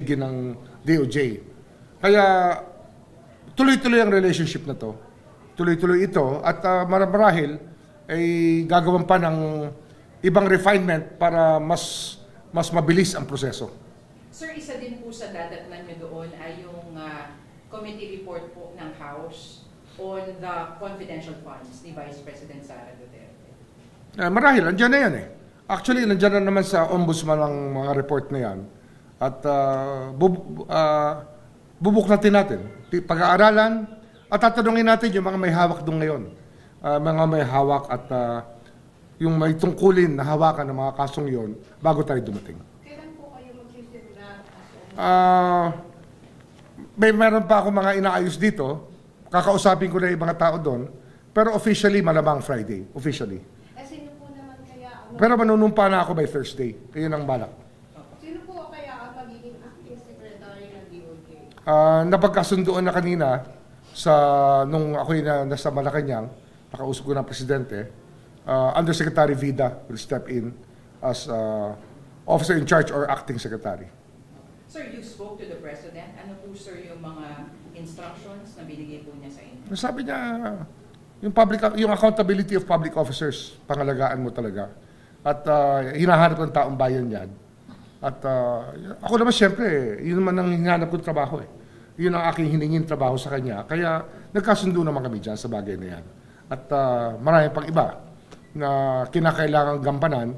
ng DOJ. Kaya tuloy-tuloy ang relationship na to. Tuloy-tuloy ito at marahil ay gagawin pa ng ibang refinement para mas mabilis ang proseso. Sir, isa din po sa dadatnan nyo doon ay yung committee report po ng House on the confidential funds ni Vice President Sara Duterte. Marahil, andyan na yan eh. Actually, nandyan na naman sa ombudsman ang mga report na yan. At bubuklatin natin, pag-aaralan, at tatanungin natin yung mga may hawak doon ngayon. Mga may hawak at yung may tungkulin na hawakan ng mga kasong yon bago tayo dumating. Kailan po kayo magsisimula? Meron pa ako mga inaayos dito. Kakausapin ko na yung mga tao doon. Pero officially, malamang Friday. Officially. Sino po naman kaya? Pero manunumpa na ako by Thursday. Yun ang balak. Sino po kaya ang magiging acting secretary ng DOJ? Napagkasunduan na kanina nung ako'y nasa Malacanang, nakausap ko ng presidente, Undersecretary Vida will step in as officer in charge or acting secretary. Sir, you spoke to the President. Ano po, sir, yung mga instructions na binigay po niya sa inyo? Sabi niya, yung accountability of public officers, pangalagaan mo talaga. At hinahanap ng taong bayan yan. At ako naman siyempre, yun naman ang hinahanap kong trabaho eh. Yun ang aking hiningin trabaho sa kanya. Kaya nagkasundo naman kami dyan sa bagay na yan. At marami pang iba na kinakailangang gampanan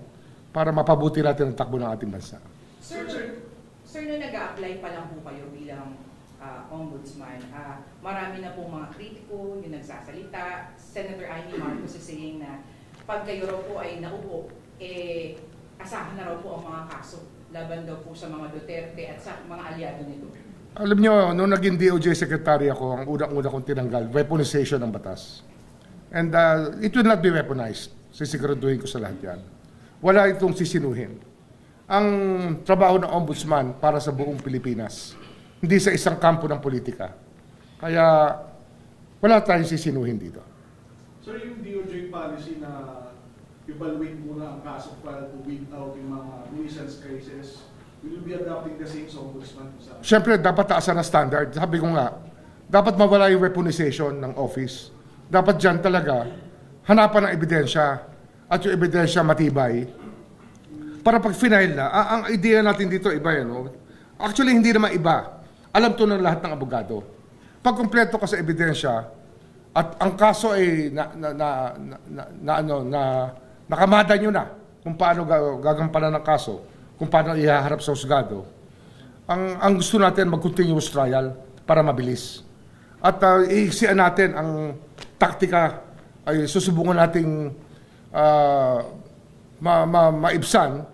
para mapabuti natin ang takbo ng ating bansa. Sir, nung nag-a-apply pa lang po kayo bilang ombudsman, marami na po mga kritiko, yung nagsasalita. Senator Amy Marcos is saying na pag kayo raw po ay naupo, asahan na raw po ang mga kaso laban daw po sa mga Duterte at sa mga aliado nito. Alam niyo, nung naging DOJ Secretary ako, ang unang-una kong tinanggal, weaponization ng batas. And it will not be weaponized. Sisiguraduhin ko sa lahat yan. Wala itong sisinuhin. Ang trabaho ng ombudsman para sa buong Pilipinas, hindi sa isang kampo ng politika. Kaya wala tayong sisinuhin dito. Sir, yung DOJ policy na evaluate muna ang kaso para to weed out yung mga nuisance cases, will you be adopting the same sa ombudsman? Siyempre, dapat taasan ang standard. Sabi ko nga, dapat mawala yung weaponization ng office. Dapat dyan talaga hanapan ng ebidensya at yung ebidensya matibay. Para pag final na, ang idea natin dito iba yan. No? Actually, hindi naman iba. Alam to ng lahat ng abogado. Pag kumpleto ka sa ebidensya at ang kaso ay nakamada nyo na kung paano gagampanan ng kaso, kung paano ihaharap sa husgado, ang gusto natin mag-continuous trial para mabilis. At iiksian natin ang taktika ay susubukan nating maibsan,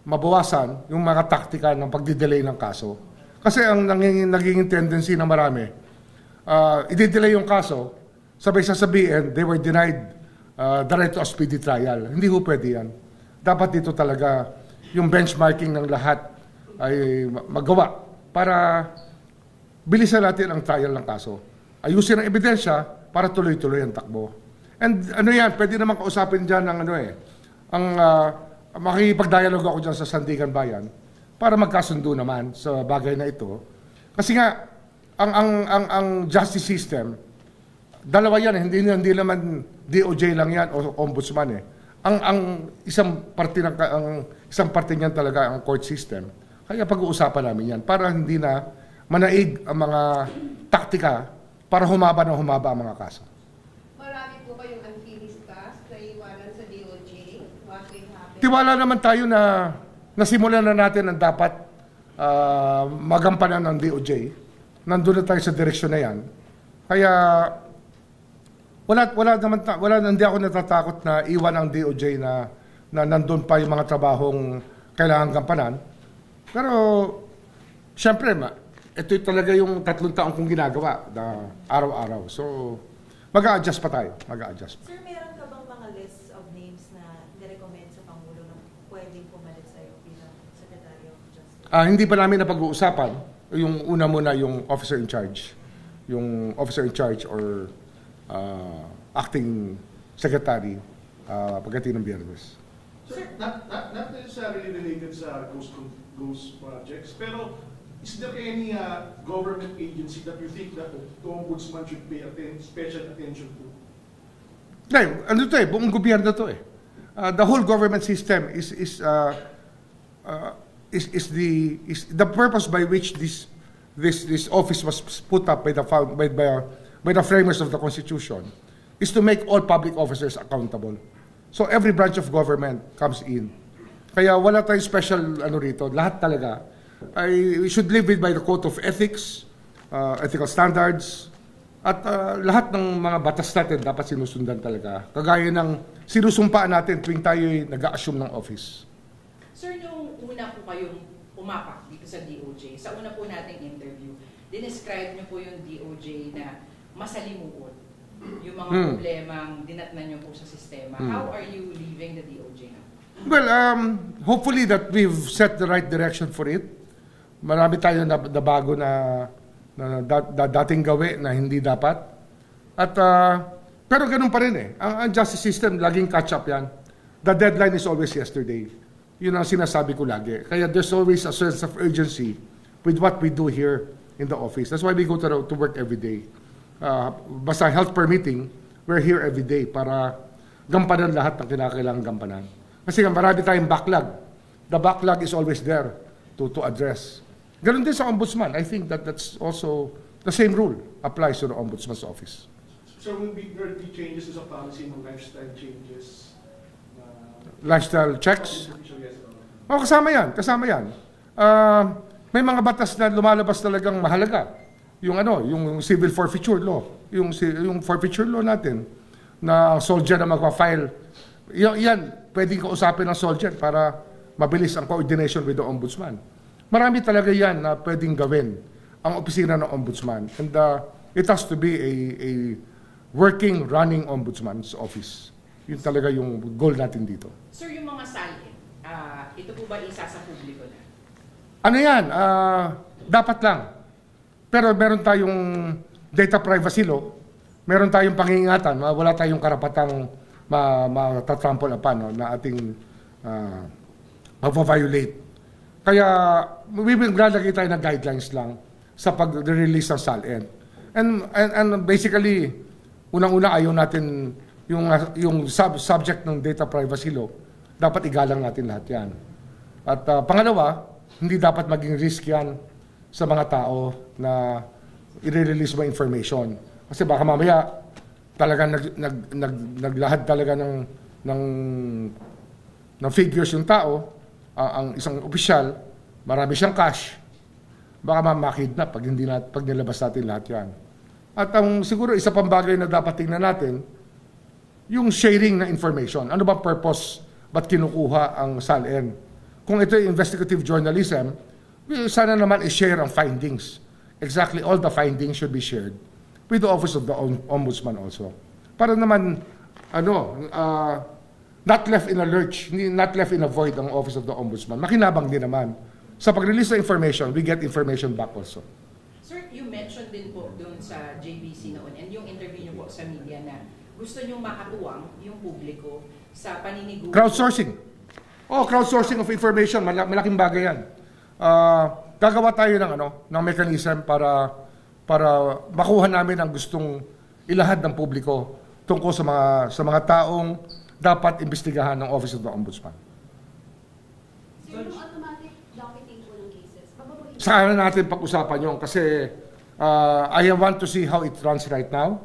mabawasan yung mga taktika ng pagdidelay ng kaso. Kasi ang naging tendency na marami, i-delay yung kaso, sabay sasabihin, they were denied the right to a speedy trial. Hindi ho pwede yan. Dapat dito talaga yung benchmarking ng lahat ay magawa para bilisan natin ang trial ng kaso. Ayusin ang ebidensya para tuloy-tuloy ang takbo. And ano yan, pwede naman kausapin dyan ng makikipag-dialogue ako dyan sa Sandigan Bayan para magkasundo naman sa bagay na ito. Kasi nga, ang justice system, dalawa yan, hindi naman DOJ lang yan o ombudsman eh. Ang isang parte niyan talaga ang court system. Kaya pag-uusapan namin yan para hindi na manaig ang mga taktika para humaba ang mga kaso. Marami po kayong unfinished task na iwanan sa DOJ. What will happen? Tiwala naman tayo na nasimulan na natin ang dapat magampanan ng DOJ. Nandun na tayo sa direksyon na yan. Kaya hindi ako natatakot na iwan ang DOJ na nandun pa yung mga trabahong kailangan gampanan. Pero, siyempre, ito talaga yung 3 taong kong ginagawa na araw-araw. So, mag-a-adjust pa tayo. Sir, meron ka bang mga list of names na nirecommend sa Pangulo na pwedeng pumalit sa'yo bilang Secretary of Justice? Hindi pa namin napag-uusapan. Yung una muna yung officer in charge. Yung officer in charge or acting secretary pagdating ng Biyernes. Sir, not necessarily related sa ghost projects, pero Is there any government agency that you think that the ombudsman should pay special attention to? Ngayon, ano to eh, buong gobyerno to eh. The whole government system is the purpose by which this office was put up by the framers of the Constitution is to make all public officers accountable. So every branch of government comes in. Kaya wala tayong special ano rito, lahat talaga we should live by the code of ethics, ethical standards, at lahat ng mga batas natin dapat sinusundan talaga. Kagaya ng sinusumpaan natin tuwing tayo nag-a-assume ng office. Sir, nung una po kayong umapak dito sa DOJ, sa una po nating interview, dinescribe niyo po yung DOJ na masalimuot yung mga problemang dinatnan niyo po sa sistema. How are you leaving the DOJ now? Well, hopefully that we've set the right direction for it. Marami tayo na bago na dating gawi na hindi dapat. At pero ganun pa rin eh. Ang justice system, laging catch up yan. The deadline is always yesterday. Yun ang sinasabi ko lagi. Kaya there's always a sense of urgency with what we do here in the office. That's why we go to work every day. Basta health permitting, we're here every day para gampanan lahat ng kinakailangan gampanan. Kasi marami tayong backlog. The backlog is always there to address. Ganun din sa ombudsman. I think that's also the same rule applies to the ombudsman's office. So will there be changes to the policy ng lifestyle changes? Lifestyle checks? Oh, kasama yan. May mga batas na lumalabas talagang mahalaga. Yung civil forfeiture law. Yung forfeiture law natin na soldier na magpa-file. Yan, pwedeng kausapin ng soldier para mabilis ang coordination with the ombudsman. Marami talaga yan na pwedeng gawin ang opisina ng ombudsman. And it has to be a working, running ombudsman's office. Yun talaga yung goal natin dito. Sir, yung mga salin, ito po ba isa sa publiko na? Ano yan? Dapat lang. Pero meron tayong data privacy law. Meron tayong pangingatan. Wala tayong karapatang matatrample upon na ating mag-violate. Kaya we will lalagay tayo ng guidelines lang sa pag-release ng SALN. And basically, unang-una ayaw natin yung subject ng data privacy law, dapat igalang natin lahat yan. At pangalawa, hindi dapat maging risk yan sa mga tao na i-release mo information. Kasi baka mamaya talagang naglahad talaga ng figures yung tao, ang isang opisyal, marami siyang cash, baka makidnap pag nilabas natin lahat yan. At siguro isa pang bagay na dapat tingnan natin, yung sharing ng information. Ano ba purpose? Ba't kinukuha ang SALN? Kung ito yung investigative journalism, sana naman i-share ang findings. Exactly all the findings should be shared with the Office of the Ombudsman also. Para naman, not left in a lurch, not left in a void ang Office of the Ombudsman. Makinabang din naman. Sa pag-release ng information, we get information back also. Sir, you mentioned din po doon sa JBC noon and yung interview niyo po sa media na gusto niyong makatuwang yung publiko sa paniniguan. Crowdsourcing. Crowdsourcing of information, malaking bagay yan. Gagawa tayo ng mechanism para makuha namin ang gustong ilahad ng publiko tungkol sa mga taong dapat imbestigahan ng Office of the Ombudsman. So, yung automatic docketing po ng cases, babaguhin Saan natin pag-usapan yun kasi I want to see how it runs right now,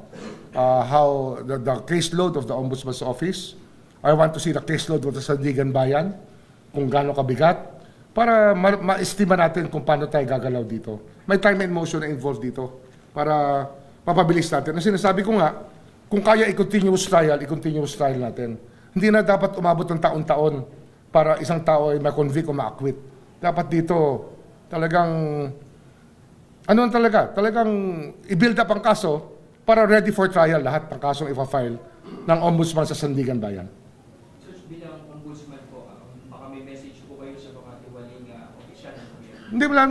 how the caseload of the Ombudsman's Office. I want to see the caseload of the Sandigan Bayan, kung gaano kabigat, para ma-estima natin kung paano tayo gagalaw dito. May time and motion na involved dito para mapabilis natin. Ang sinasabi ko nga, kung kaya i-continuous trial natin. Hindi na dapat umabot ng taon-taon para isang tao ay ma-convict o ma-acquit. Dapat dito talagang talagang i-build up ang kaso para ready for trial lahat ng kasong ipa-file ng ombudsman sa Sandigan Bayan. So, bilang ombudsman po, baka may message po kayo sa mga tiwaling opisyal ng gobyerno? Hindi mo lang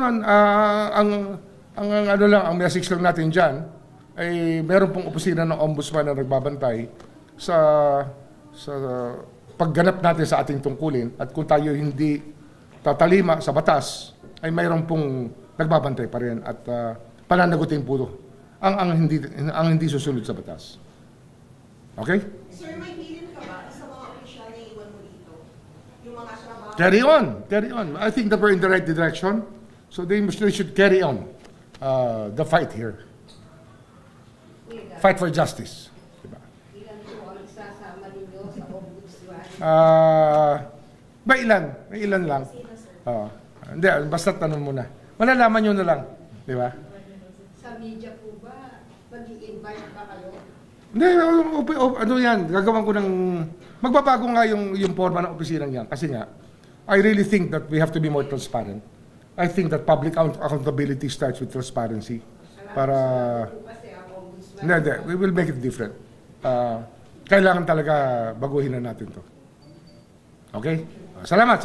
ang message lang natin dyan ay meron pong opisina ng ombudsman na nagbabantay sa pagganap natin sa ating tungkulin at kung tayo hindi tatalima sa batas ay mayroon pong nagbabantay pa rin at pananagutin puro ang hindi susunod sa batas. Okay? Sir, may bilin ka ba sa mga opisyal na iwan mo dito? Yung mga trabaho? Carry on. I think that we're in the right direction. So they should carry on the fight here. Fight for justice. Diba? Ilan po ang isasama ninyo sa ombudsman? May ilan lang. Sino, sir? Hindi, basta tanong mo na. Malalaman nyo na lang. Di ba? Sa media po ba, mag-i-invite ba kayo? Hindi, ano yan, gagawin ko ng, magbabago nga yung forma ng opisina niyan. Kasi nga, I really think that we have to be more transparent. I think that public accountability starts with transparency. Para, Kasi ang ombudsman. hindi, we will make it different. Kailangan talaga baguhin na natin to. Okay? Salamat.